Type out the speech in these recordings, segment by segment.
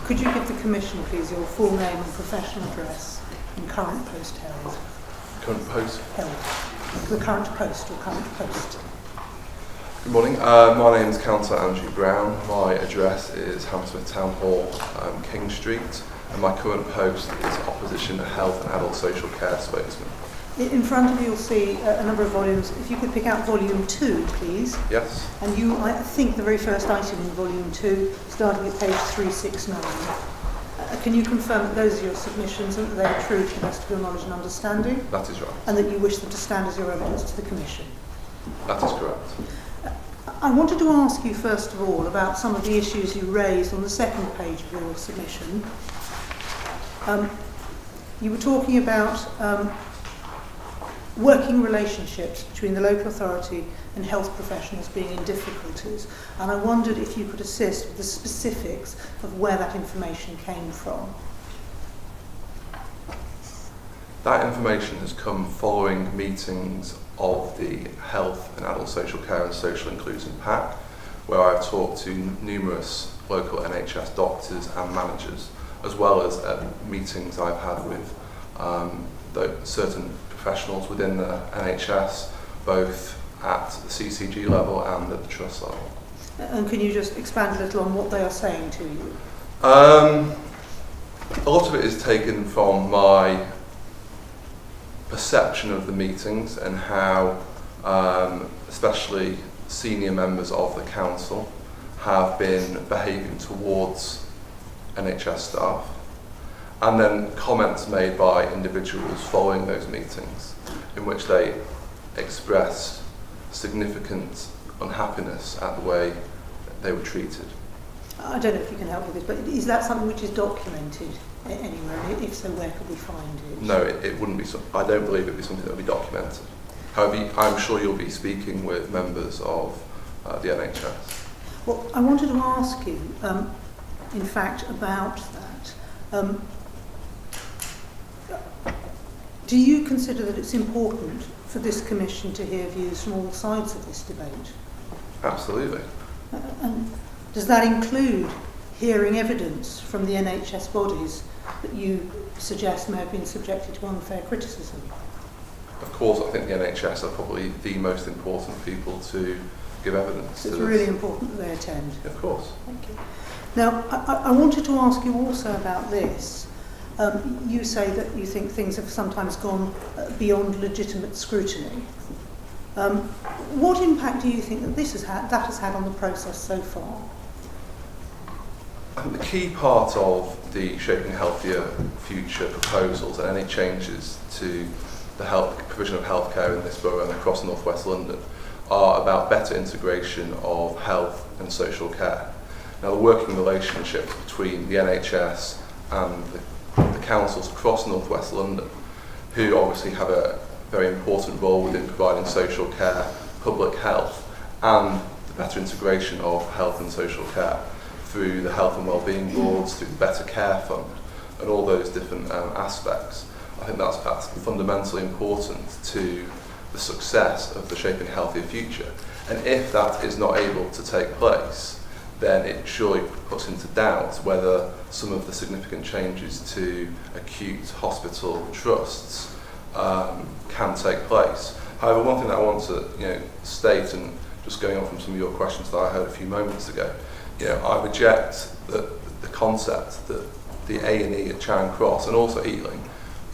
Could you give the Commission, please, your full name and professional address and current post held? Current post? Held. The current post or current post. Good morning. My name is Councillor Andrew Brown. My address is Hammersmith Town Hall, King Street, and my current post is Opposition Health and Adult Social Care Spokesman. In front of you, you'll see a number of volumes. If you could pick out volume 2, please. Yes. And I think the very first item in volume 2, starting at page 369. Can you confirm that those are your submissions and that they are true to the best of your knowledge and understanding? That is right. And that you wish them to stand as your evidence to the Commission? That is correct. I wanted to ask you, first of all, about some of the issues you raised on the second page of your submission. You were talking about working relationships between the local authority and health professionals being in difficulties, and I wondered if you could assist with the specifics of where that information came from. That information has come following meetings of the Health and Adult Social Care and Social Inclusion Pack, where I've talked to numerous local NHS doctors and managers, as well as meetings I've had with certain professionals within the NHS, both at the CCG level and at the trust level. And can you just expand a little on what they are saying to you? A lot of it is taken from my perception of the meetings and how especially senior members of the council have been behaving towards NHS staff, and then comments made by individuals following those meetings in which they expressed significant unhappiness at the way they were treated. I don't know if you can help with this, but is that something which is documented anywhere? And if so, where could we find it? No, it wouldn't be. I don't believe it'd be something that would be documented. However, I'm sure you'll be speaking with members of the NHS. Well, I wanted to ask you, in fact, about that. Do you consider that it's important for this Commission to hear views from all sides of this debate? Absolutely. And does that include hearing evidence from the NHS bodies that you suggest may have been subjected to unfair criticism? Of course, I think the NHS are probably the most important people to give evidence. So it's really important that they attend. Of course. Thank you. Now, I wanted to ask you also about this. You say that you think things have sometimes gone beyond legitimate scrutiny. What impact do you think that that has had on the process so far? I think the key part of the Shaping a Healthier Future proposals and any changes to the provision of healthcare in this borough and across North West London are about better integration of health and social care. Now, the working relationships between the NHS and the councils across North West London, who obviously have a very important role within providing social care, public health, and the better integration of health and social care through the Health and Wellbeing Boards, through the Better Care Fund, and all those different aspects. I think that's fundamentally important to the success of the Shaping a Healthier Future. And if that is not able to take place, then it surely puts into doubt whether some of the significant changes to acute hospital trusts can take place. However, one thing that I want to state, and just going on from some of your questions that I heard a few moments ago, I reject the concept that the A&E at Charing Cross and also Ealing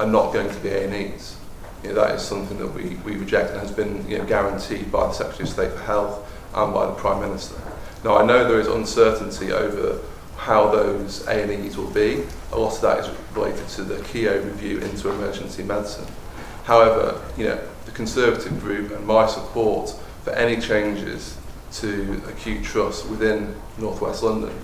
are not going to be A&Es. That is something that we reject and has been guaranteed by the Secretary of State for Health and by the Prime Minister. Now, I know there is uncertainty over how those A&Es will be. A lot of that is related to the Cllr review into emergency medicine. However, the Conservative group and my support for any changes to acute trusts within North West London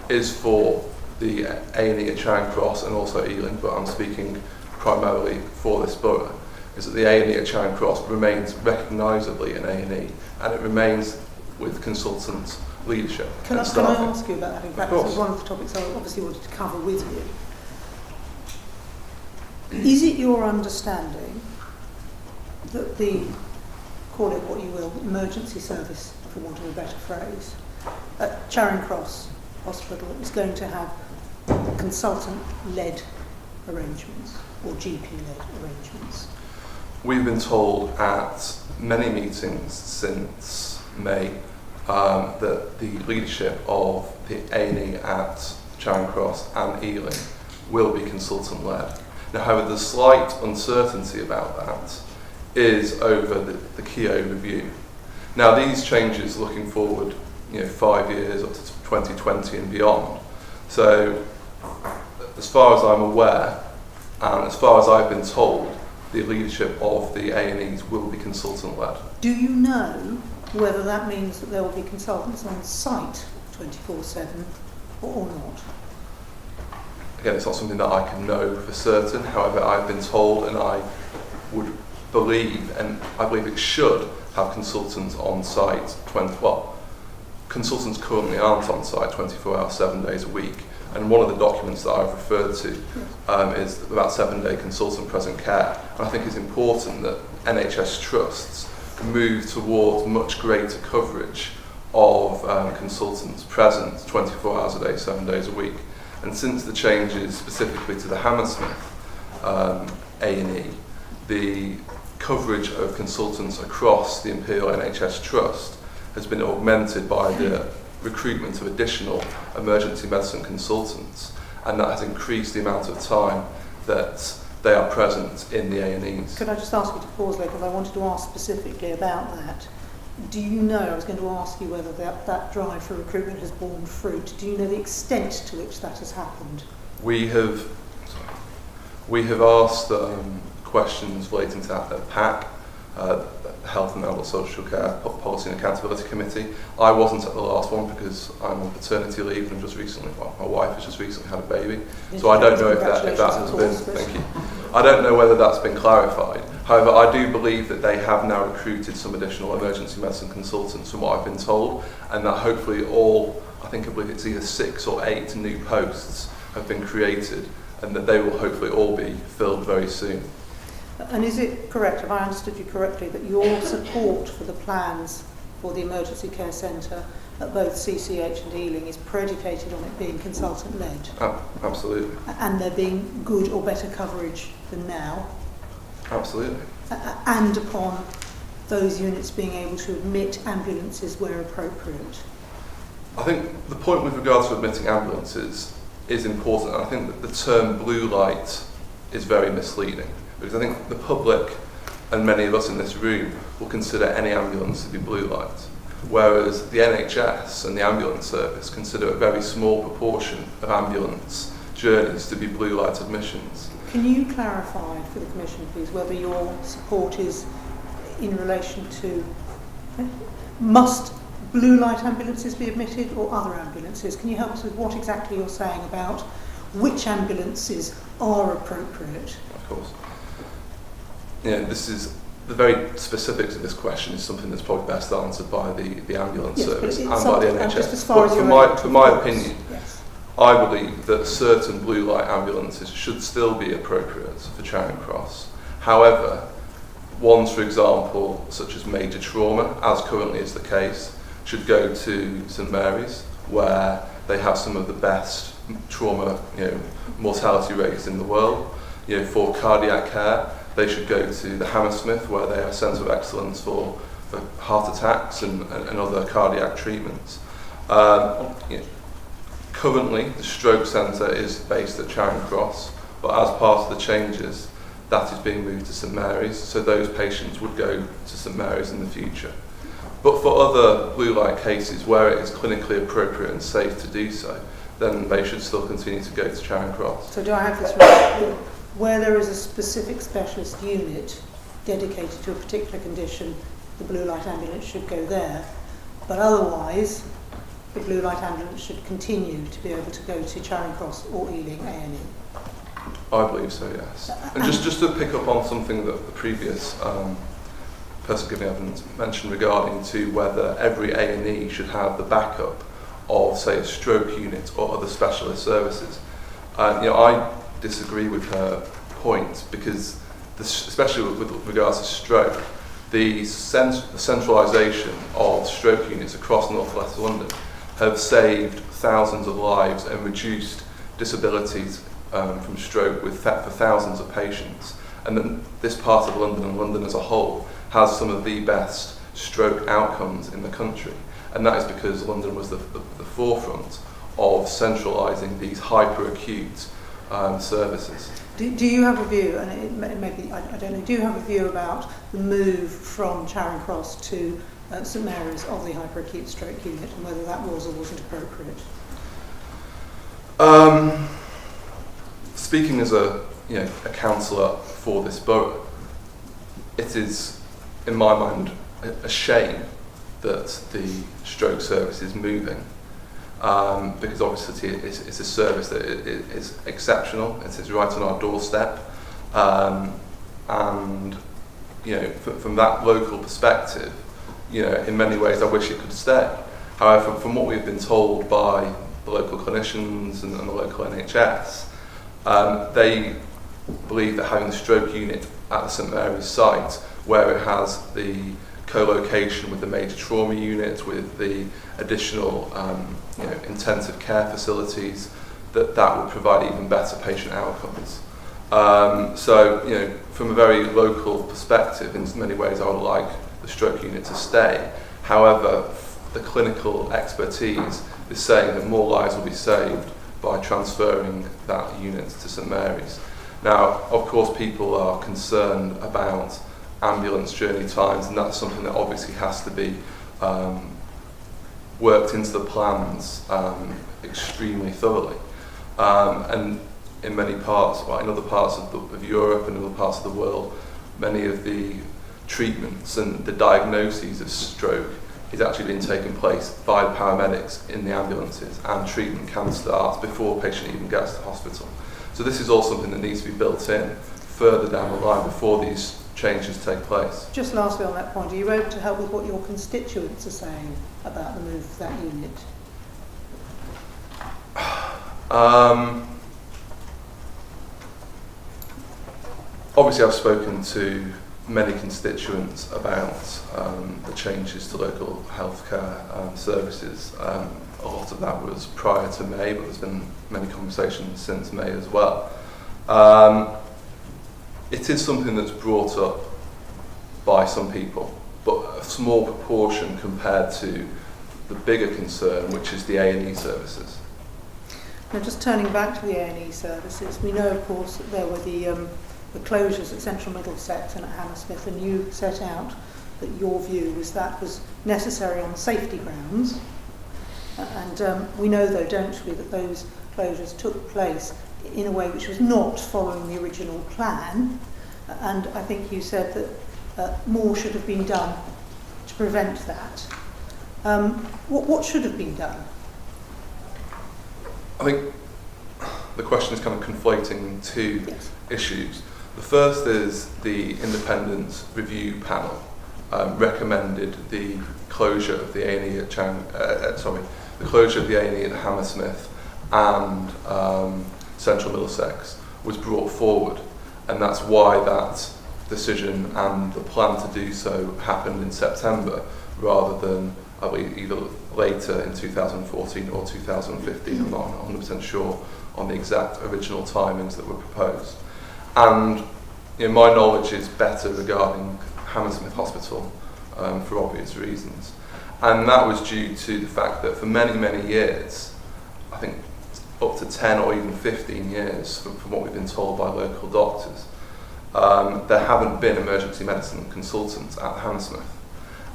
is for the A&E at Charing Cross and also Ealing, but I'm speaking primarily for this borough, is that the A&E at Charing Cross remains recognisably an A&E, and it remains with consultant leadership. Can I ask you about that? In fact, this is one of the topics I obviously wanted to cover with you. Is it your understanding that the, call it what you will, emergency service, for want of a better phrase, at Charing Cross Hospital is going to have consultant-led arrangements or GP-led arrangements? We've been told at many meetings since May that the leadership of the A&E at Charing Cross and Ealing will be consultant-led. Now, however, the slight uncertainty about that is over the Cllr review. Now, these changes looking forward, 5 years up to 2020 and beyond. So, as far as I'm aware, and as far as I've been told, the leadership of the A&Es will be consultant-led. Do you know whether that means that there will be consultants on site 24/7 or not? Again, it's not something that I can know for certain. However, I've been told, and I would believe, and I believe it should have consultants on site consultants currently aren't on site 24 hours, 7 days a week. And one of the documents that I've referred to is about 7-day consultant present care. And I think it's important that NHS trusts move towards much greater coverage of consultants present 24 hours a day, 7 days a week. And since the changes specifically to the Hammersmith A&E, the coverage of consultants across the Imperial NHS Trust has been augmented by the recruitment of additional emergency medicine consultants, and that has increased the amount of time that they are present in the A&Es. Could I just ask you to pause there, because I wanted to ask specifically about that. Do you know, I was going to ask you whether that drive for recruitment has borne fruit. Do you know the extent to which that has happened? We have asked questions relating to that PAC, Health and Adult Social Care Policy and Accountability Committee. I wasn't at the last one because I'm on paternity leave and my wife has just recently had a baby. So I don't know if that has been, thank you. I don't know whether that's been clarified. However, I do believe that they have now recruited some additional emergency medicine consultants from what I've been told, and that hopefully I believe it's either 6 or 8 new posts have been created, and that they will hopefully all be filled very soon. And is it correct, have I understood you correctly, that your support for the plans for the emergency care centre at both CCH and Ealing is predicated on it being consultant-led? Absolutely. And there being good or better coverage than now? Absolutely. And upon those units being able to admit ambulances where appropriate? I think the point with regards to admitting ambulances is important, and I think that the term blue light is very misleading. Because I think the public and many of us in this room will consider any ambulance to be blue light, whereas the NHS and the ambulance service consider a very small proportion of ambulance journeys to be blue light admissions. Can you clarify for the Commission, please, whether your support is in relation to must blue light ambulances be admitted or other ambulances? Can you help us with what exactly you're saying about which ambulances are appropriate? Of course. This is the very specifics of this question is something that's probably best answered by the ambulance service and by the NHS. Just as far but for my opinion, yes. I believe that certain blue light ambulances should still be appropriate for Charing Cross. However, ones, for example, such as major trauma, as currently is the case, should go to St Mary's, where they have some of the best trauma, mortality rates in the world. For cardiac care, they should go to the Hammersmith, where they are a centre of excellence for heart attacks and other cardiac treatments. Currently, the stroke centre is based at Charing Cross, but as part of the changes, that is being moved to St Mary's, so those patients would go to St Mary's in the future. But for other blue light cases where it is clinically appropriate and safe to do so, then they should still continue to go to Charing Cross. So do I have this right? Where there is a specific specialist unit dedicated to a particular condition, the blue light ambulance should go there, but otherwise the blue light ambulance should continue to be able to go to Charing Cross or Ealing A&E. I believe so, yes. And just to pick up on something that the previous person giving evidence mentioned regarding to whether every A&E should have the backup of, say, a stroke unit or other specialist services. I disagree with her point because, especially with regards to stroke, the centralisation of stroke units across North West London have saved thousands of lives and reduced disabilities from stroke for thousands of patients. And then this part of London and London as a whole has some of the best stroke outcomes in the country. And that is because London was the forefront of centralising these hyper-acute services. Do you have a view, and it may be, I don't know, do you have a view about the move from Charing Cross to St Mary's of the hyperacute stroke unit, and whether that was or wasn't appropriate? Speaking as a councillor for this borough, it is, in my mind, a shame that the stroke service is moving. Because obviously it's a service that is exceptional. It is right on our doorstep, and from that local perspective, in many ways I wish it could stay. However, from what we've been told by the local clinicians and the local NHS, they believe that having the stroke unit at the St Mary's site, where it has the co-location with the major trauma unit, with the additional intensive care facilities, that would provide even better patient outcomes. So, from a very local perspective, in many ways I would like the stroke unit to stay. However, the clinical expertise is saying that more lives will be saved by transferring that unit to St Mary's. Now, of course, people are concerned about ambulance journey times, and that's something that obviously has to be worked into the plans extremely thoroughly. And in many parts, in other parts of Europe and other parts of the world, many of the treatments and the diagnoses of stroke is actually being taken place by the paramedics in the ambulances, and treatment can start before a patient even gets to hospital. So this is all something that needs to be built in further down the line before these changes take place. Just lastly on that point, are you able to help with what your constituents are saying about the move of that unit? Obviously I've spoken to many constituents about the changes to local healthcare services. A lot of that was prior to May, but there's been many conversations since May as well. It is something that's brought up by some people, but a small proportion compared to the bigger concern, which is the A&E services. Now, just turning back to the A&E services, we know, of course, that there were the closures at Central Middlesex and at Hammersmith, and you set out that your view was that was necessary on safety grounds. And we know, though, don't we, that those closures took place in a way which was not following the original plan, and I think you said that more should have been done to prevent that. What should have been done? I think the question is kind of conflating two issues. The first is the independent review panel recommended the closure of the A&E at the closure of the A&E at Hammersmith and Central Middlesex was brought forward, and that's why that decision and the plan to do so happened in September rather than either later in 2014 or 2015. I'm not 100% sure on the exact original timings that were proposed. And my knowledge is better regarding Hammersmith Hospital for obvious reasons. And that was due to the fact that for many, many years, I think up to 10 or even 15 years from what we've been told by local doctors, there haven't been emergency medicine consultants at Hammersmith.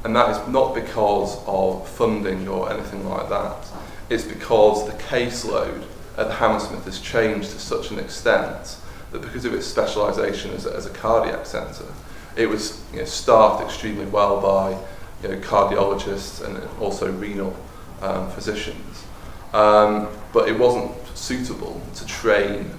And that is not because of funding or anything like that. It's because the caseload at Hammersmith has changed to such an extent that because of its specialisation as a cardiac centre, it was staffed extremely well by cardiologists and also renal physicians. But it wasn't suitable to train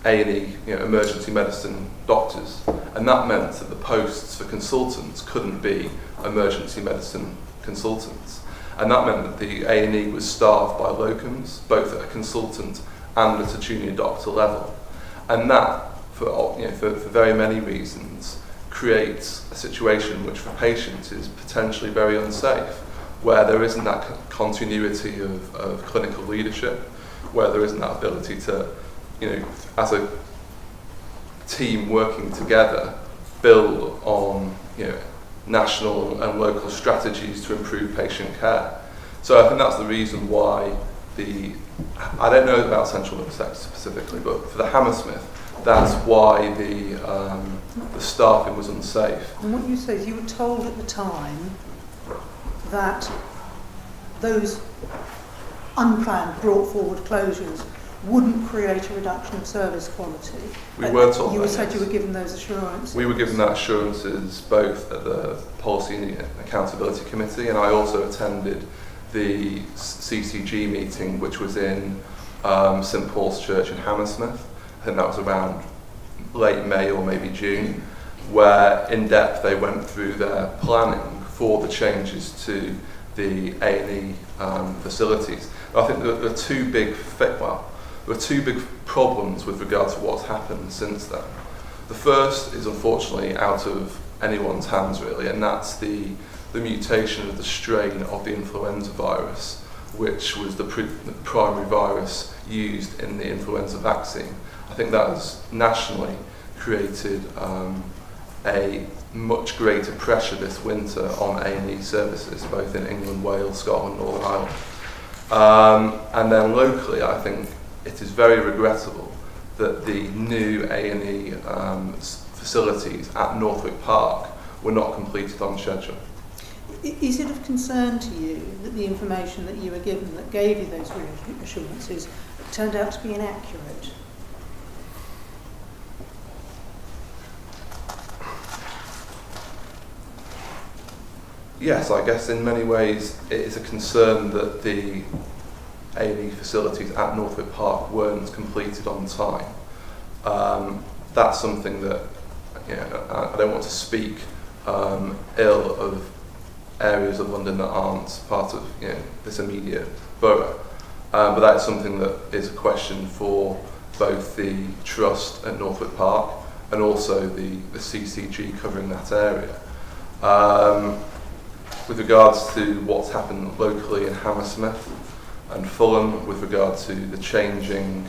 A&E, emergency medicine doctors, and that meant that the posts for consultants couldn't be emergency medicine consultants, and that meant that the A&E was staffed by locums, both at a consultant and at a junior doctor level, and that, for very many reasons, creates a situation which for patients is potentially very unsafe, where there isn't that continuity of clinical leadership. where there isn't that ability to, as a team working together, build on, national and local strategies to improve patient care. So I think that's the reason why I don't know about Central Middlesex specifically, but for the Hammersmith, that's why the staffing was unsafe. And what you say is you were told at the time that those unplanned, brought forward closures wouldn't create a reduction of service quality. We were told You that, said yes. you were given those assurances. We were given that assurances both at the Policy and Accountability Committee, and I also attended the CCG meeting, which was in St Paul's Church in Hammersmith. I think that was around late May or maybe June, where in depth they went through their planning for the changes to the A&E facilities. And I think there are two big problems with regard to what's happened since then. The first is unfortunately out of anyone's hands really, and that's the mutation of the strain of the influenza virus, which was the primary virus used in the influenza vaccine. I think that has nationally created a much greater pressure this winter on A&E services, both in England, Wales, Scotland, Northern Ireland. And then locally, I think it is very regrettable that the new A&E facilities at Northwick Park were not completed on schedule. Is it of concern to you that the information that you were given that gave you those reassurances turned out to be inaccurate? Yes, I guess in many ways it is a concern that the A&E facilities at Northwick Park weren't completed on time. That's something that, I don't want to speak ill of areas of London that aren't part of this immediate borough, but that's something that is a question for both the Trust at Northwick Park and also the CCG covering that area. With regards to what's happened locally in Hammersmith and Fulham, with regard to the changing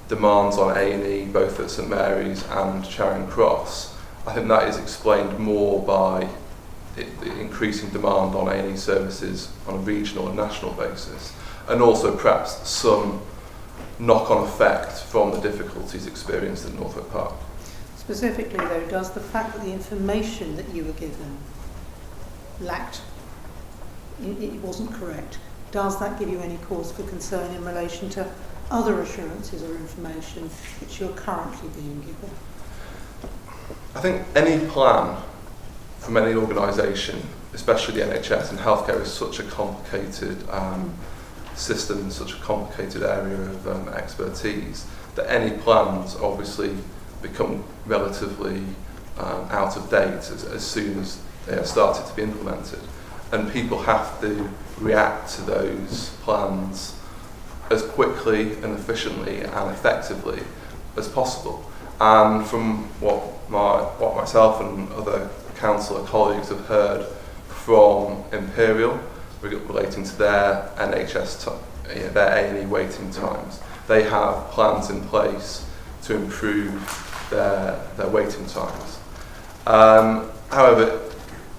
demands on A&E, both at St Mary's and Charing Cross, I think that is explained more by the increasing demand on A&E services on a regional and national basis, and also perhaps some knock-on effect from the difficulties experienced at Northwick Park. Specifically though, does the fact that the information that you were given lacked, it wasn't correct, does that give you any cause for concern in relation to other assurances or information which you're currently being given? I think any plan from any organisation, especially the NHS and healthcare, is such a complicated system, such a complicated area of expertise, that any plans obviously become relatively out of date as soon as they are started to be implemented. And people have to react to those plans as quickly and efficiently and effectively as possible. And from what myself and other councillor colleagues have heard from Imperial relating to their NHS, their A&E waiting times, they have plans in place to improve their waiting times. However,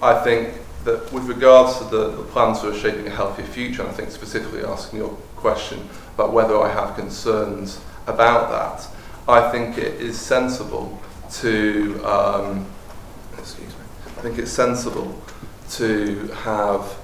I think that with regards to the plans for shaping a healthier future, and I think specifically asking your question about whether I have concerns about that, I think it is sensible to have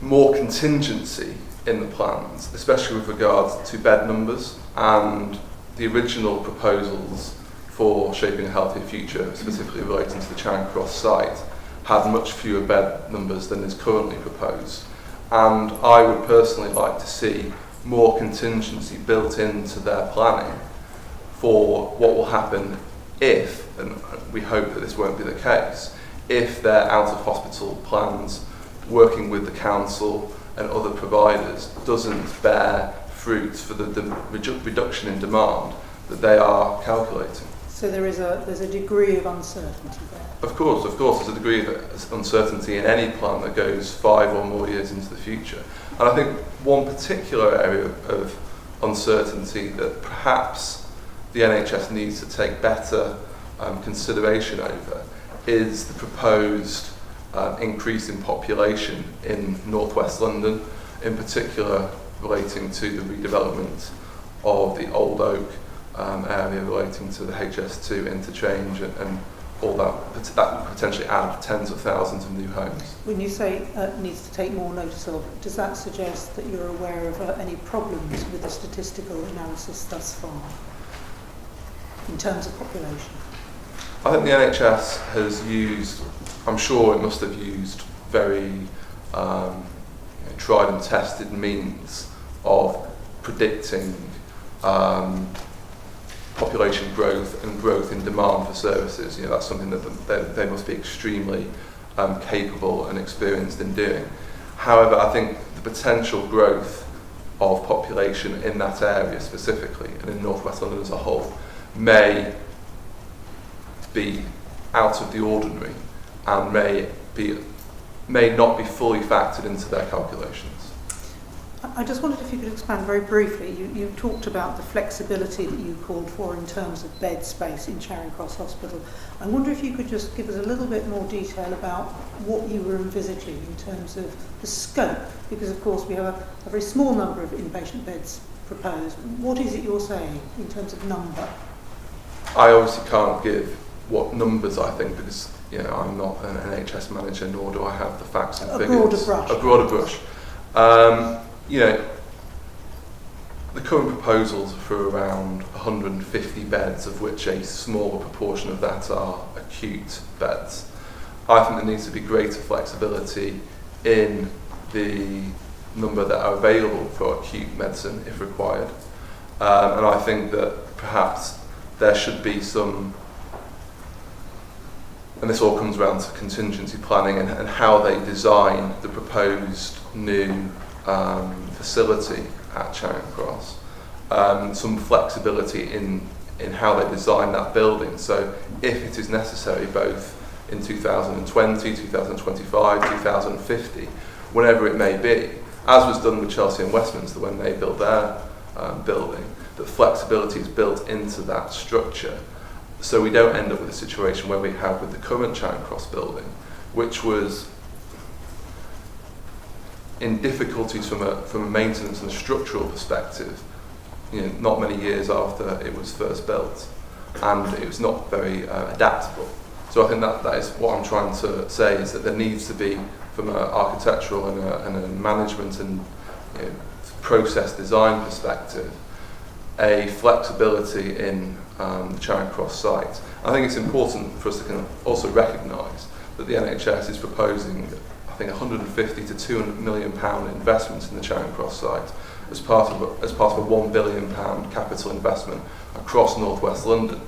more contingency in the plans, especially with regards to bed numbers, and the original proposals for shaping a healthier future, specifically relating to the Charing Cross site, had much fewer bed numbers than is currently proposed. And I would personally like to see more contingency built into their planning for what will happen if, and we hope that this won't be the case, if their out-of-hospital plans, working with the council and other providers, doesn't bear fruit for the reduction in demand that they are calculating. So there's a degree of uncertainty there. Of course, there's a degree of uncertainty in any plan that goes 5 or more years into the future. And I think one particular area of uncertainty that perhaps the NHS needs to take better consideration over is the proposed increase in population in northwest London, in particular relating to the redevelopment of the Old Oak area relating to the HS2 interchange and all that would potentially add tens of thousands of new homes. When you say needs to take more notice of, does that suggest that you're aware of any problems with the statistical analysis thus far in terms of population? I think the NHS has used, I'm sure it must have used very tried and tested means of predicting population growth and growth in demand for services. That's something that they must be extremely capable and experienced in doing. However, I think the potential growth of population in that area specifically, and in northwest London as a whole, may be out of the ordinary and may not be fully factored into their calculations. I just wondered if you could expand very briefly. You talked about the flexibility that you called for in terms of bed space in Charing Cross Hospital. I wonder if you could just give us a little bit more detail about what you were envisaging in terms of the scope, because of course we have a very small number of inpatient beds proposed. What is it you're saying in terms of number? I obviously can't give what numbers I think, because I'm not an NHS manager, nor do I have the facts and figures. A broader brush. The current proposals are for around 150 beds, of which a smaller proportion of that are acute beds. I think there needs to be greater flexibility in the number that are available for acute medicine if required. And I think that perhaps there should be some, and this all comes around to contingency planning and how they design the proposed new facility at Charing Cross, some flexibility in how they design that building. So if it is necessary, both in 2020, 2025, 2050, whenever it may be, as was done with Chelsea and Westminster when they built their building, that flexibility is built into that structure, so we don't end up with a situation where we have with the current Charing Cross building, which was in difficulties from a maintenance and structural perspective, not many years after it was first built, and it was not very adaptable. So I think that is what I'm trying to say, is that there needs to be, from an architectural and a management and process design perspective, a flexibility in the Charing Cross site. I think it's important for us to also recognise that the NHS is proposing, I think, 150 to 200 million pound investment in the Charing Cross site as part of a £1 billion capital investment across northwest London,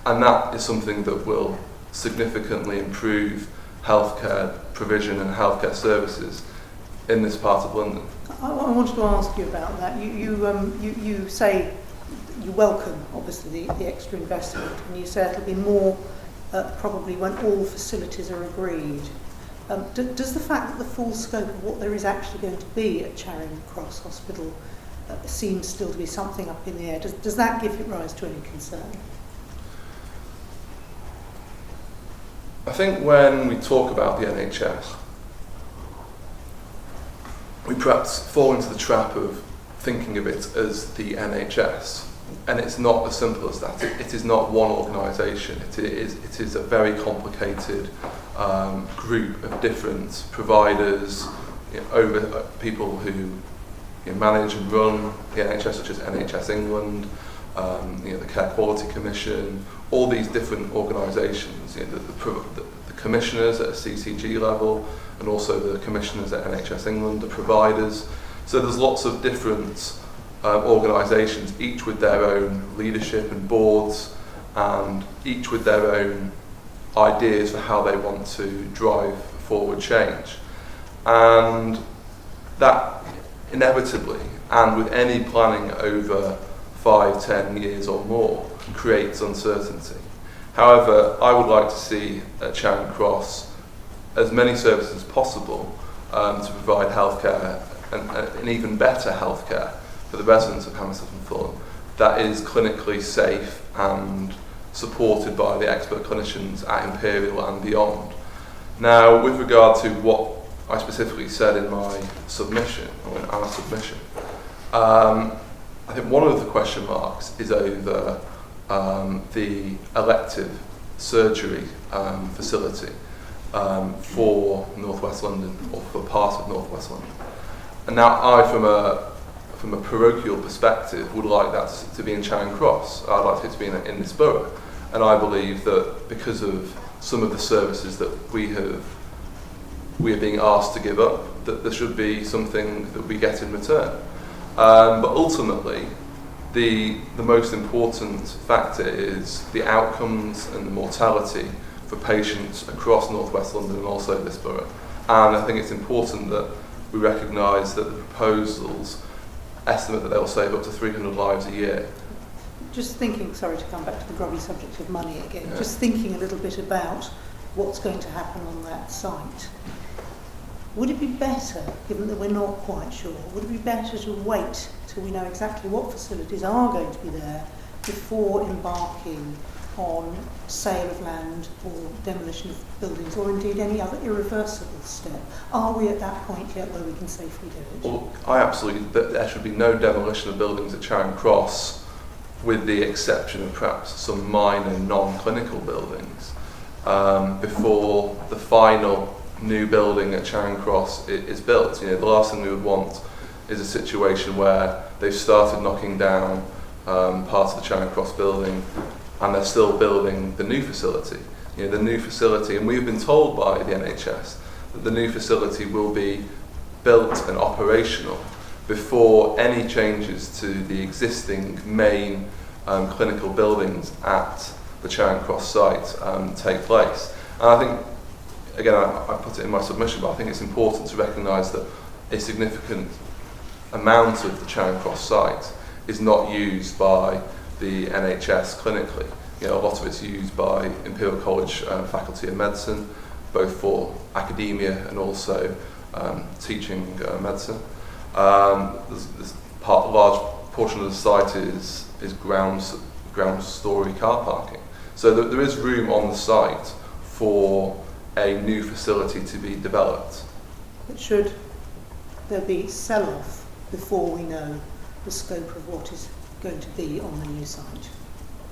and that is something that will significantly improve healthcare provision and healthcare services in this part of London. I wanted to ask you about that. You say you welcome, obviously, the extra investment, and you say it'll be more probably when all facilities are agreed. Does the fact that the full scope of what there is actually going to be at Charing Cross Hospital seems still to be something up in the air? Does that give rise to any concern? I think when we talk about the NHS, we perhaps fall into the trap of thinking of it as the NHS, and it's not as simple as that. It is not one organisation. It is a very complicated group of different providers, over people who manage and run the NHS, such as NHS England, the Care Quality Commission, all these different organisations, the commissioners at a CCG level, and also the commissioners at NHS England, the providers. So there's lots of different organisations, each with their own leadership and boards, and each with their own ideas for how they want to drive forward change. And that inevitably, and with any planning over 5, 10 years or more, creates uncertainty. However, I would like to see at Charing Cross as many services as possible to provide healthcare and even better healthcare for the residents of Hammersmith and Fulham that is clinically safe and supported by the expert clinicians at Imperial and beyond. Now, with regard to what I specifically said in my submission, or in our submission, I think one of the question marks is over the elective surgery facility for North West London, or for part of North West London. And now I, from a parochial perspective, would like that to be in Charing Cross. I'd like it to be in this borough. And I believe that because of some of the services that we are being asked to give up, that there should be something that we get in return. But ultimately, the most important factor is the outcomes and the mortality for patients across North West London and also this borough. And I think it's important that we recognise that the proposals estimate that they'll save up to 300 lives a year. Just thinking, sorry to come back to the grubby subject of money again, just thinking a little bit about what's going to happen on that site. Would it be better, given that we're not quite sure, would it be better to wait till we know exactly what facilities are going to be there before embarking on sale of land or demolition of buildings, or indeed any other irreversible step? Are we at that point yet where we can safely do it? Well, I absolutely, there should be no demolition of buildings at Charing Cross, with the exception of perhaps some minor non-clinical buildings, before the final new building at Charing Cross is built. You know, the last thing we would want is a situation where they've started knocking down part of the Charing Cross building and they're still building the new facility. You know, the new facility, and we've been told by the NHS that the new facility will be built and operational before any changes to the existing main clinical buildings at the Charing Cross site take place. And I think, again, I put it in my submission, but I think it's important to recognise that a significant amount of the Charing Cross site is not used by the NHS clinically. You know, a lot of it's used by Imperial College Faculty of Medicine, both for academia and also teaching medicine. There's a large portion of the site is ground story car parking. So there is room on the site for a new facility to be developed. But should there be sell-off before we know the scope of what is going to be on the new site?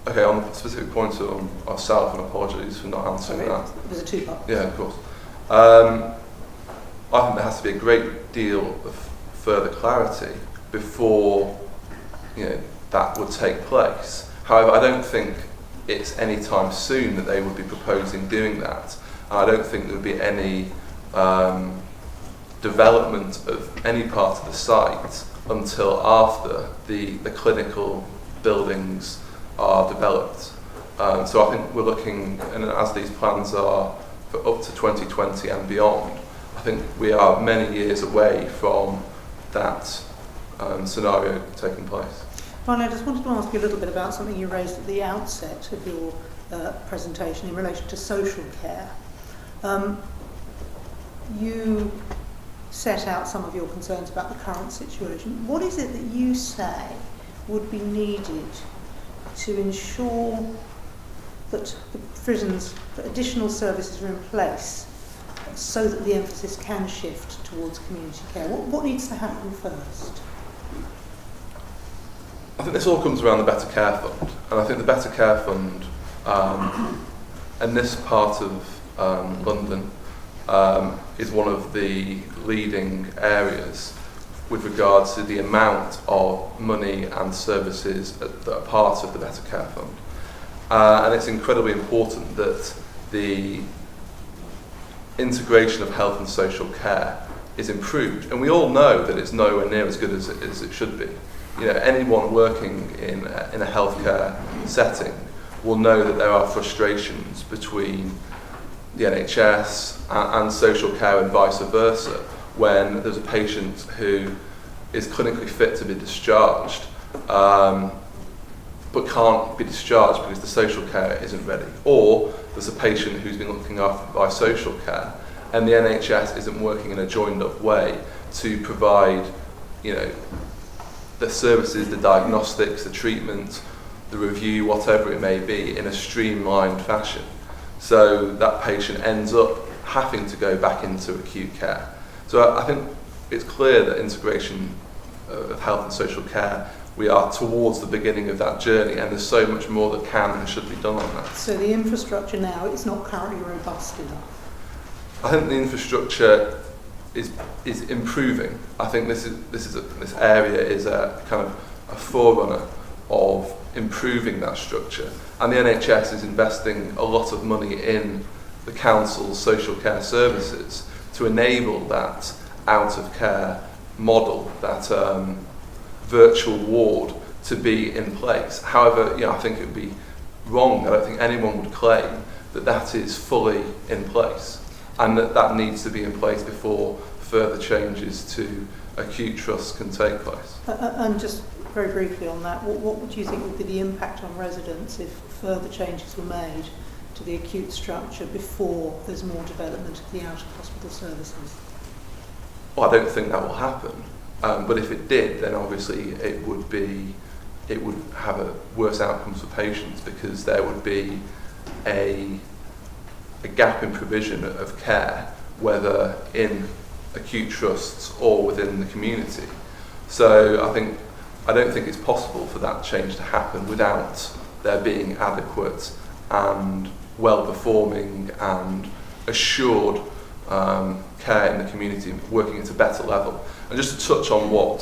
Okay, on the specific point of sell-off, and apologies for not answering that. There's a two-part. Yeah, of course. I think there has to be a great deal of further clarity before, you know, that would take place. However, I don't think it's any time soon that they would be proposing doing that. I don't think there would be any development of any part of the site until after the clinical buildings are developed. So I think we're looking, and as these plans are for up to 2020 and beyond, I think we are many years away from that scenario taking place. Finally, I just wanted to ask you a little bit about something you raised at the outset of your presentation in relation to social care. You set out some of your concerns about the current situation. What is it that you say would be needed to ensure that the prisons, that additional services are in place so that the emphasis can shift towards community care? What needs to happen first? I think this all comes around the Better Care Fund, and I think the Better Care Fund in this part of London is one of the leading areas with regards to the amount of money and services that are part of the Better Care Fund. And it's incredibly important that the integration of health and social care is improved. And we all know that it's nowhere near as good as it should be. You know, anyone working in a healthcare setting will know that there are frustrations between the NHS and social care and vice versa when there's a patient who is clinically fit to be discharged but can't be discharged because the social care isn't ready. Or there's a patient who's been looking after by social care and the NHS isn't working in a joined up way to provide, you know, the services, the diagnostics, the treatment, the review, whatever it may be, in a streamlined fashion. So that patient ends up having to go back into acute care. So I think it's clear that integration of health and social care, we are towards the beginning of that journey, and there's so much more that can and should be done on that. So the infrastructure now is not currently robust enough? I think the infrastructure is improving. I think this area is a kind of a forerunner of improving that structure, and the NHS is investing a lot of money in the council's social care services to enable that out of care model, that virtual ward, to be in place. However, I think it would be wrong, I don't think anyone would claim that that is fully in place, and that needs to be in place before further changes to acute trusts can take place. And just very briefly on that, what would you think would be the impact on residents if further changes were made to the acute structure before there's more development of the out-of-hospital services? Well, I don't think that will happen, but if it did, then obviously it would have a worse outcomes for patients, because there would be a gap in provision of care, whether in acute trusts or within the community. So I don't think it's possible for that change to happen without there being adequate and well-performing and assured care in the community, working at a better level. And just to touch on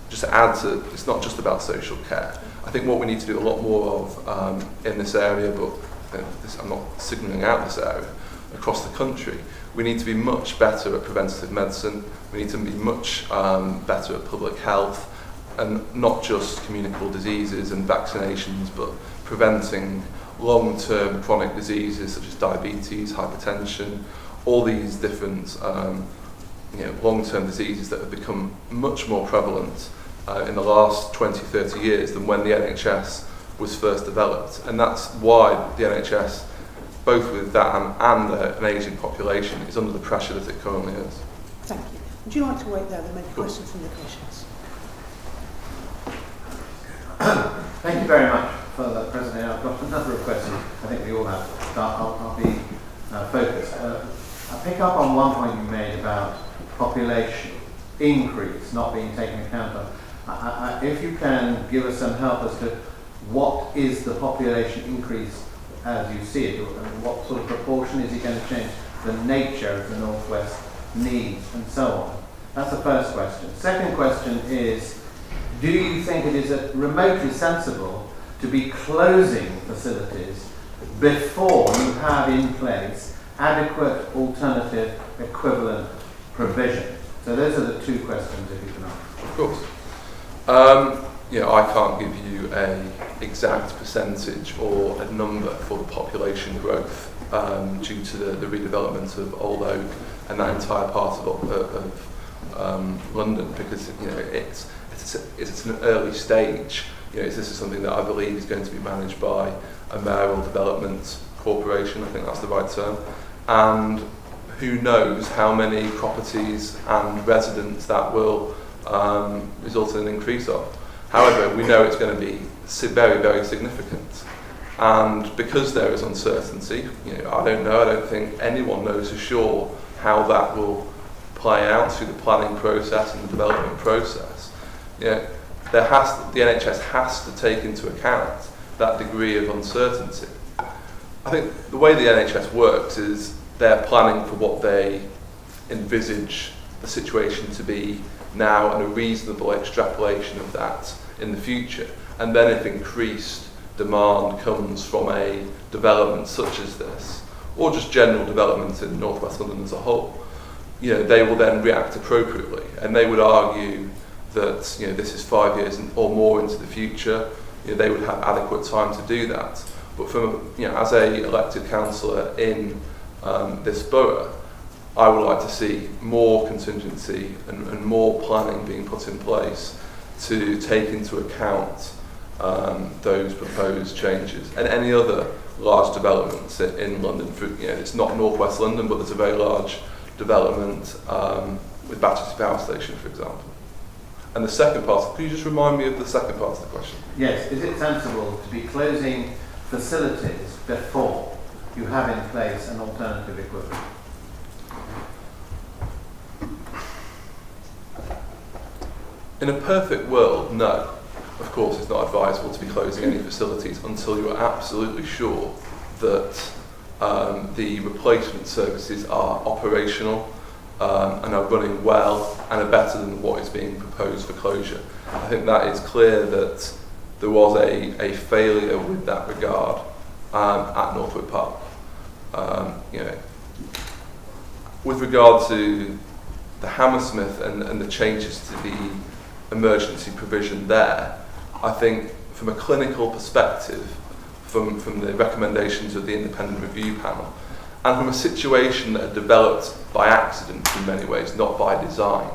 just to add to, it's not just about social care. I think what we need to do a lot more of in this area, but I'm not signalling out this area, across the country, we need to be much better at preventative medicine, we need to be much better at public health, and not just communicable diseases and vaccinations, but preventing long-term chronic diseases such as diabetes, hypertension, all these different long-term diseases that have become much more prevalent in the last 20, 30 years than when the NHS was first developed. And that's why the NHS, both with that and an ageing population, is under the pressure that it currently is. Thank you. Would you like to wait there? There may be questions from the patients. Thank you very much for that presentation. I've got a number of questions. I think we all have. So I'll be focused. I'll pick up on one point you made about population increase not being taken account of. If you can give us some help as to what is the population increase as you see it, and what sort of proportion is it going to change, the nature of the North West needs, and so on. That's the first question. Second question is, do you think it is remotely sensible to be closing facilities before you have in place adequate alternative equivalent provision? So those are the two questions, if you can answer. Of course. I can't give you an exact percentage or a number for the population growth due to the redevelopment of Old Oak and that entire part of London, because it's an early stage. This is something that I believe is going to be managed by a mayoral development corporation. I think that's the right term. And who knows how many properties and residents that will result in an increase of. However, we know it's going to be very, very significant. And because there is uncertainty, I don't know, I don't think anyone knows for sure how that will play out through the planning process and the development process. The NHS has to take into account that degree of uncertainty. I think the way the NHS works is they're planning for what they envisage the situation to be now and a reasonable extrapolation of that in the future. And then if increased demand comes from a development such as this, or just general development in North West London as a whole, they will then react appropriately. And they would argue that this is 5 years or more into the future, they would have adequate time to do that. But from as a elected councillor in this borough, I would like to see more contingency and more planning being put in place to take into account those proposed changes. And any other large developments in London, it's not North West London, but there's a very large development with Battersea Power Station, for example. And the second part, could you just remind me of the second part of the question? Yes, is it sensible to be closing facilities before you have in place an alternative equivalent? In a perfect world, no. Of course, it's not advisable to be closing any facilities until you are absolutely sure that the replacement services are operational and are running well and are better than what is being proposed for closure. I think that is clear that there was a failure with that regard at Northwood Park. With regard to the Hammersmith and the changes to the emergency provision there, I think from a clinical perspective, from the recommendations of the independent review panel, and from a situation that had developed by accident in many ways, not by design,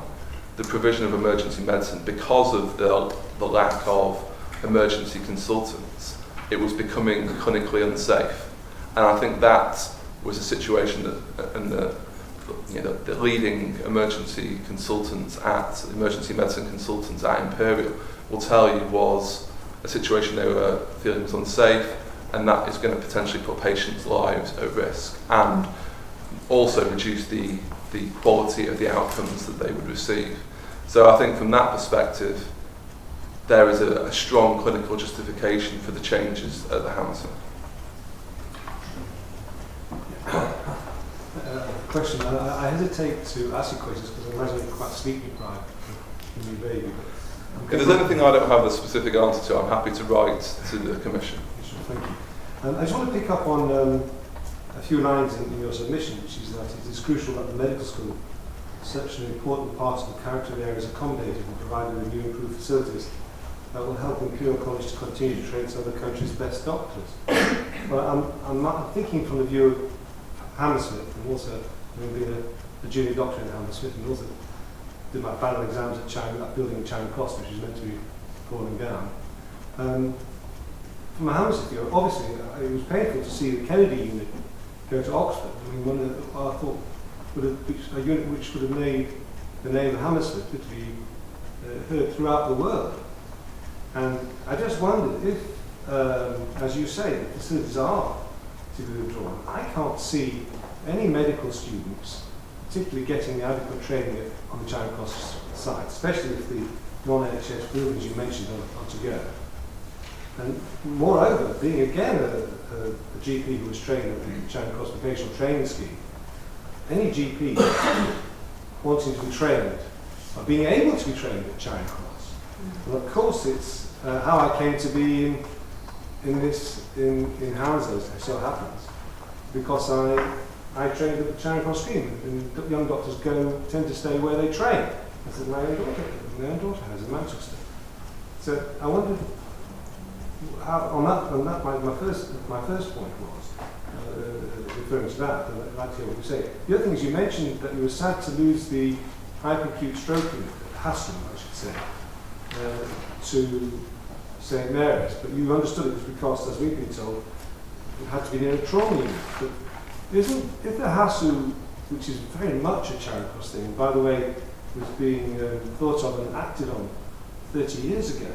the provision of emergency medicine, because of the lack of emergency consultants, it was becoming clinically unsafe. And I think that was a situation that, and the leading emergency consultants emergency medicine consultants at Imperial will tell you was a situation they were feeling was unsafe, and that is going to potentially put patients' lives at risk and also reduce the quality of the outcomes that they would receive. So I think from that perspective, there is a strong clinical justification for the changes at the Hammersmith. Question. I hesitate to ask you questions because I imagine you're quite sleep deprived from your baby. If there's anything I don't have a specific answer to, I'm happy to write to the Commission. Thank you. I just want to pick up on a few lines in your submission, which is that it is crucial that the medical school, such an important part of the character there, is accommodated and provided with new improved facilities that will help Imperial College to continue to train some of the country's best doctors. But I'm thinking from the view of Hammersmith, and also having been a junior doctor in Hammersmith, and also did my final exams at that building in Charing Cross, which is meant to be falling down. From a Hammersmith view, obviously, it was painful to see the Kennedy unit go to Oxford. I mean, I thought a unit which would have made the name of Hammersmith to be heard throughout the world. And I just wondered if, as you say, the facilities are to be withdrawn. I can't see any medical students particularly getting the adequate training on the Charing Cross site, especially if the non-NHS buildings you mentioned are to go. And moreover, being again a GP who was trained at the Charing Cross Vocational Training Scheme, any GP wanting to be trained, or being able to be trained at Charing Cross. And of course it's how I came to be in Hounslow, as it so happens, because I trained at the Charing Cross scheme, and young doctors tend to stay where they train. I said, my own daughter has in Manchester. So I wondered how, my first point was, referring to that, and I'd like to hear what you say. The other thing is you mentioned that you were sad to lose the hyperacute stroke unit, Haslam, I should say, to St Mary's, but you understood it was because, as we've been told, it had to be near a trauma unit. But if the HASU, which is very much a Charing Cross thing, and by the way, was being thought of and acted on 30 years ago,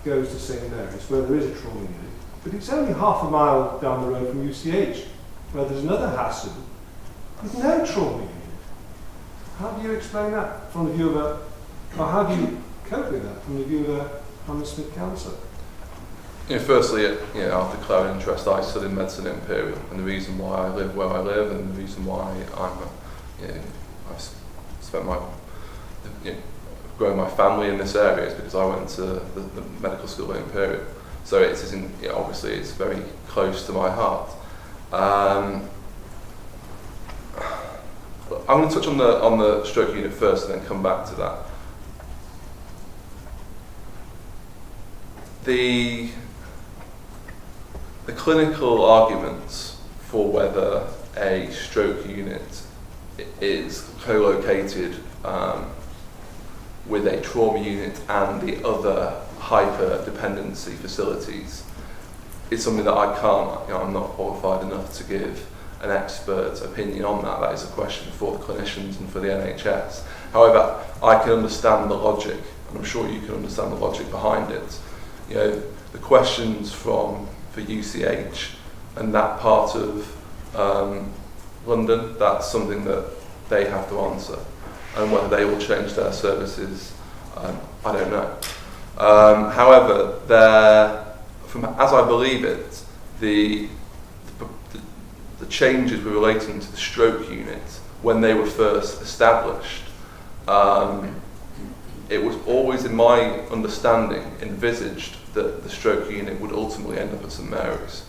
goes to St Mary's, where there is a trauma unit, but it's only half a mile down the road from UCH, where there's another HASU with no trauma unit. How do you explain that from the view of or how do you cope with that from the view of a Hammersmith councillor? Firstly, after declaring interest, I studied medicine at Imperial, and the reason why I live where I live, and the reason why I've spent growing my family in this area is because I went to the medical school at Imperial. So obviously it's very close to my heart. I'm going to touch on the stroke unit first, and then come back to that. The clinical arguments for whether a stroke unit is co-located with a trauma unit and the other hyper-dependency facilities is something that I can't, I'm not qualified enough to give an expert opinion on that. That is a question for the clinicians and for the NHS. However, I can understand the logic, and I'm sure you can understand the logic behind it. The questions for UCH and that part of London, that's something that they have to answer. And whether they will change their services, I don't know. However, as I believe it, the changes were relating to the stroke unit when they were first established. It was always, in my understanding, envisaged that the stroke unit would ultimately end up at St Mary's.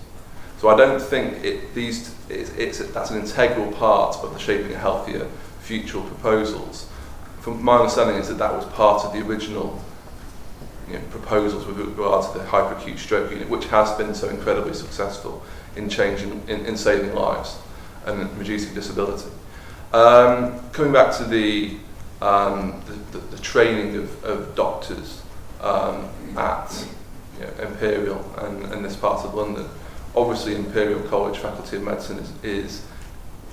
So I don't think that's an integral part of the Shaping a Healthier Future proposals. From my understanding is that was part of the original proposals with regard to the hyperacute stroke unit, which has been so incredibly successful in in saving lives and reducing disability. Coming back to the training of doctors at Imperial and this part of London, obviously Imperial College Faculty of Medicine is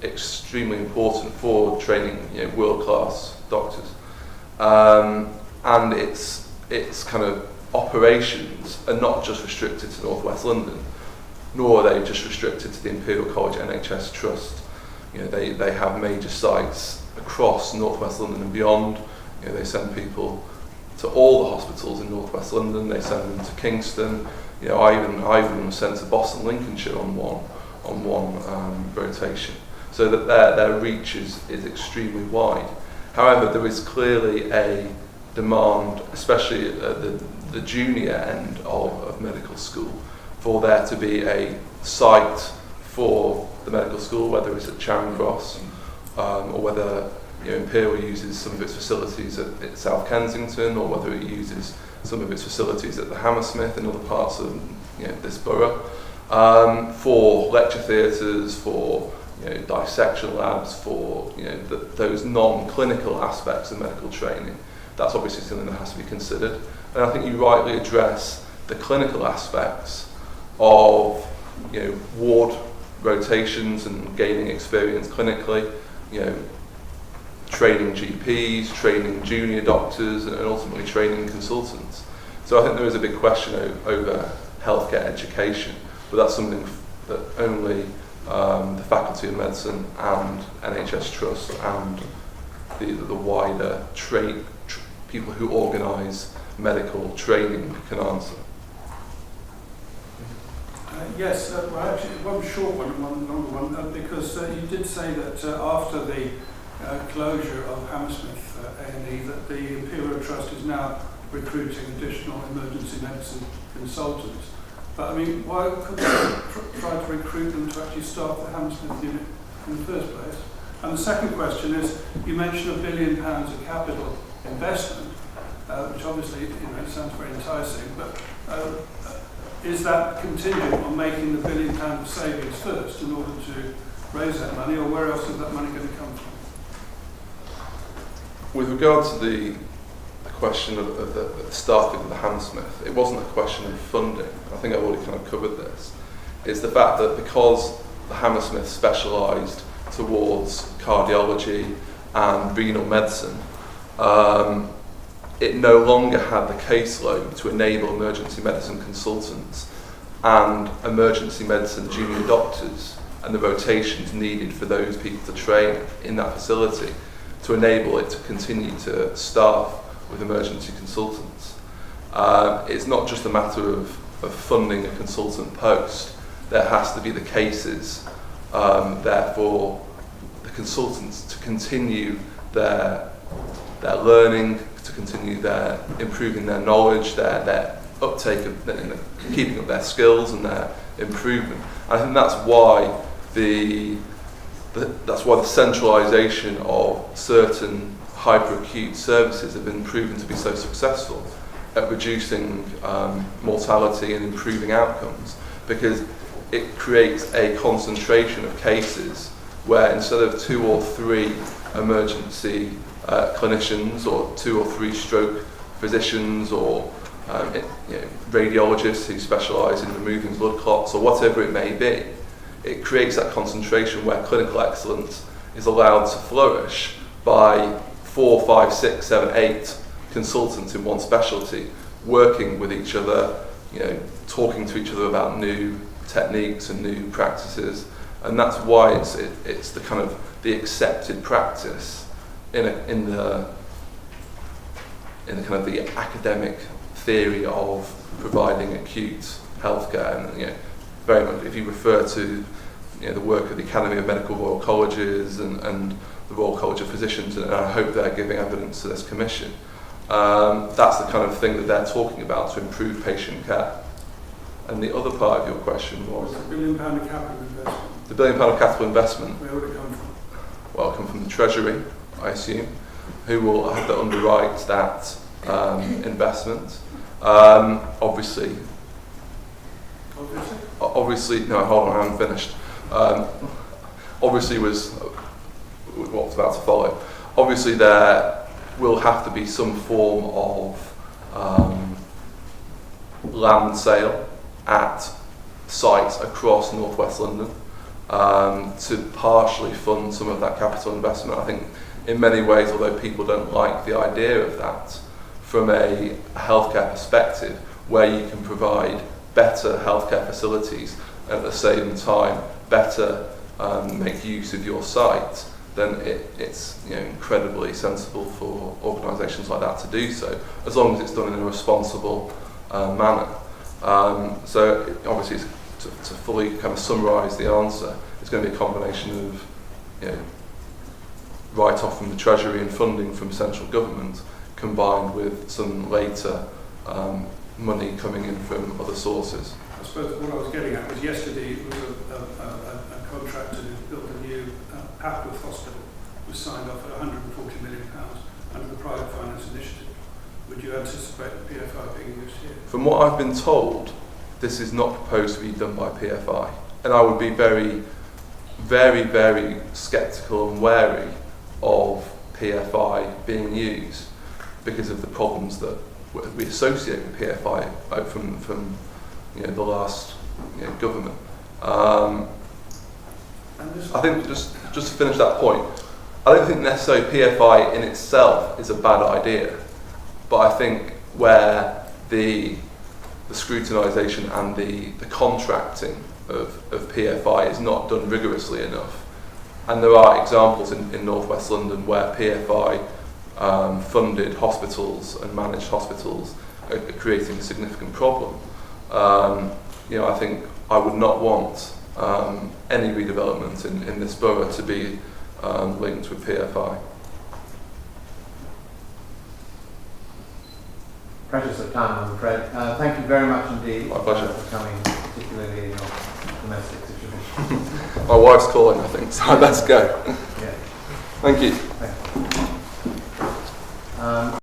extremely important for training world-class doctors, and its kind of operations are not just restricted to North West London, nor are they just restricted to the Imperial College NHS Trust. They have major sites across North West London and beyond. They send people to all the hospitals in North West London. They send them to Kingston. I even was sent to Boston, Lincolnshire on one rotation. So that their reach is extremely wide. However, there is clearly a demand, especially at the junior end of medical school, for there to be a site for the medical school, whether it's at Charing Cross or whether Imperial uses some of its facilities at South Kensington, or whether it uses some of its facilities at the Hammersmith and other parts of this borough, for lecture theatres, for dissection labs, for those non-clinical aspects of medical training. That's obviously something that has to be considered. And I think you rightly address the clinical aspects of ward rotations and gaining experience clinically, training GPs, training junior doctors, and ultimately training consultants. So I think there is a big question over healthcare education, but that's something that only the Faculty of Medicine and NHS Trust and the wider people who organise medical training can answer. Yes, well, actually, one short one and one longer one, because you did say that after the closure of Hammersmith A&E, that the Imperial Trust is now recruiting additional emergency medicine consultants. But I mean, why couldn't they try to recruit them to actually staff the Hammersmith unit in the first place? And the second question is, you mentioned £1 billion of capital investment, which obviously sounds very enticing, but is that contingent on making the £1 billion of savings first in order to raise that money, or where else is that money going to come from? With regard to the question of the staffing of the Hammersmith, it wasn't a question of funding. I think I've already kind of covered this. It's the fact that because the Hammersmith specialised towards cardiology and renal medicine, it no longer had the caseload to enable emergency medicine consultants and emergency medicine junior doctors and the rotations needed for those people to train in that facility to enable it to continue to staff with emergency consultants. It's not just a matter of funding a consultant post. There has to be the cases there for the consultants to continue their learning, to continue their improving their knowledge, their uptake of keeping up their skills and their improvement. I think that's why the centralisation of certain hyperacute services have been proven to be so successful at reducing mortality and improving outcomes, because it creates a concentration of cases where instead of 2 or 3 emergency clinicians or 2 or 3 stroke physicians or radiologists who specialise in removing blood clots or whatever it may be. It creates that concentration where clinical excellence is allowed to flourish by 4, 5, 6, 7, 8 consultants in one specialty, working with each other, talking to each other about new techniques and new practices, and that's why it's the kind of the accepted practice in the kind of the academic theory of providing acute healthcare. And very much if you refer to the work of the Academy of Medical Royal Colleges and the Royal College of Physicians, and I hope they're giving evidence to this commission, that's the kind of thing that they're talking about to improve patient care. And the other part of your question was £1 billion capital investment. The £1 billion capital investment. Where would it come from? Well, it'll come from the Treasury, I assume, who will have to underwrite that investment. Obviously, no, hold on, I haven't finished. Obviously was what's about to follow. Obviously there will have to be some form of land sale at sites across North West London to partially fund some of that capital investment. I think in many ways, although people don't like the idea of that, from a healthcare perspective, where you can provide better healthcare facilities and at the same time better make use of your site, then it's incredibly sensible for organisations like that to do so, as long as it's done in a responsible manner. So obviously, to fully kind of summarise the answer, it's going to be a combination of write-off from the Treasury and funding from central government, combined with some later money coming in from other sources. I suppose what I was getting at was yesterday was a contract to build a new Papworth hospital was signed off at £140 million under the private finance initiative. Would you anticipate the PFI being used here? From what I've been told, this is not proposed to be done by PFI, and I would be very, very, very sceptical and wary of PFI being used because of the problems that we associate with PFI from the last government. I think just to finish that point, I don't think necessarily PFI in itself is a bad idea, but I think where the scrutinisation and the contracting of PFI is not done rigorously enough, and there are examples in North West London where PFI funded hospitals and managed hospitals are creating a significant problem. I think I would not want any redevelopment in this borough to be linked with PFI. Precious of time, I'm afraid. Thank you very much indeed. My pleasure. For coming, particularly in your domestic situation. My wife's calling, I think, so let's go. Yeah. Thank you.